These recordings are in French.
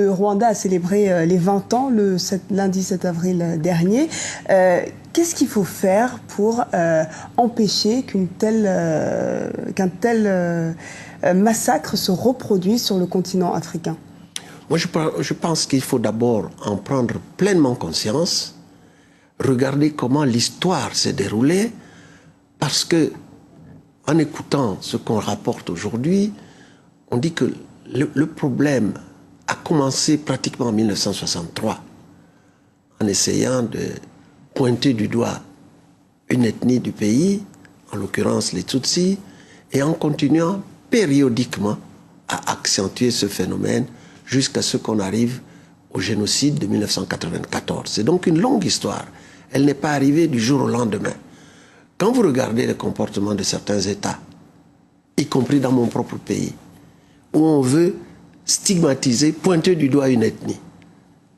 Le Rwanda a célébré les 20 ans le lundi 7 avril dernier. Qu'est-ce qu'il faut faire pour empêcher qu'un tel massacre se reproduise sur le continent africain? Moi, je pense qu'il faut d'abord en prendre pleinement conscience, regarder comment l'histoire s'est déroulée, parce que en écoutant ce qu'on rapporte aujourd'hui, on dit que le problème a commencé pratiquement en 1963, en essayant de pointer du doigt une ethnie du pays, en l'occurrence les Tutsis, et en continuant périodiquement à accentuer ce phénomène jusqu'à ce qu'on arrive au génocide de 1994. C'est donc une longue histoire. Elle n'est pas arrivée du jour au lendemain. Quand vous regardez le comportement de certains États, y compris dans mon propre pays, où on veut stigmatiser, pointer du doigt une ethnie,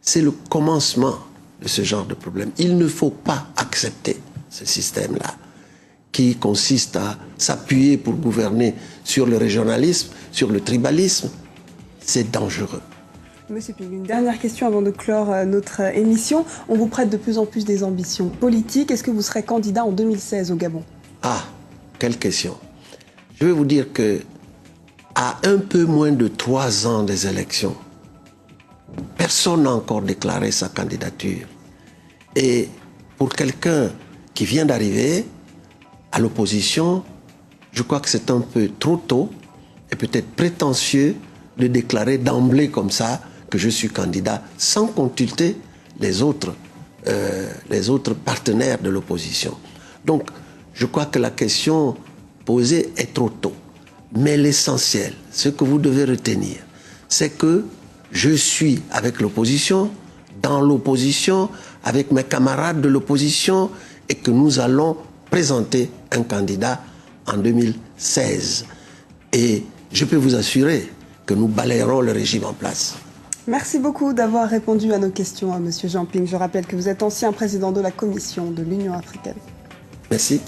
c'est le commencement de ce genre de problème. Il ne faut pas accepter ce système-là, qui consiste à s'appuyer pour gouverner sur le régionalisme, sur le tribalisme. C'est dangereux. Monsieur Ping, une dernière question avant de clore notre émission. On vous prête de plus en plus des ambitions politiques. Est-ce que vous serez candidat en 2016 au Gabon? Ah, quelle question. Je vais vous dire que à un peu moins de 3 ans des élections, personne n'a encore déclaré sa candidature. Et pour quelqu'un qui vient d'arriver à l'opposition, je crois que c'est un peu trop tôt et peut-être prétentieux de déclarer d'emblée comme ça que je suis candidat sans consulter les autres partenaires de l'opposition. Donc, je crois que la question posée est trop tôt. Mais l'essentiel, ce que vous devez retenir, c'est que je suis avec l'opposition, dans l'opposition, avec mes camarades de l'opposition, et que nous allons présenter un candidat en 2016. Et je peux vous assurer que nous balayerons le régime en place. Merci beaucoup d'avoir répondu à nos questions, à Monsieur Jean Ping. Je rappelle que vous êtes ancien président de la Commission de l'Union africaine. Merci.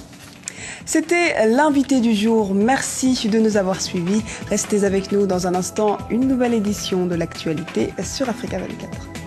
C'était l'invité du jour. Merci de nous avoir suivis. Restez avec nous dans un instant, une nouvelle édition de l'actualité sur Africa 24.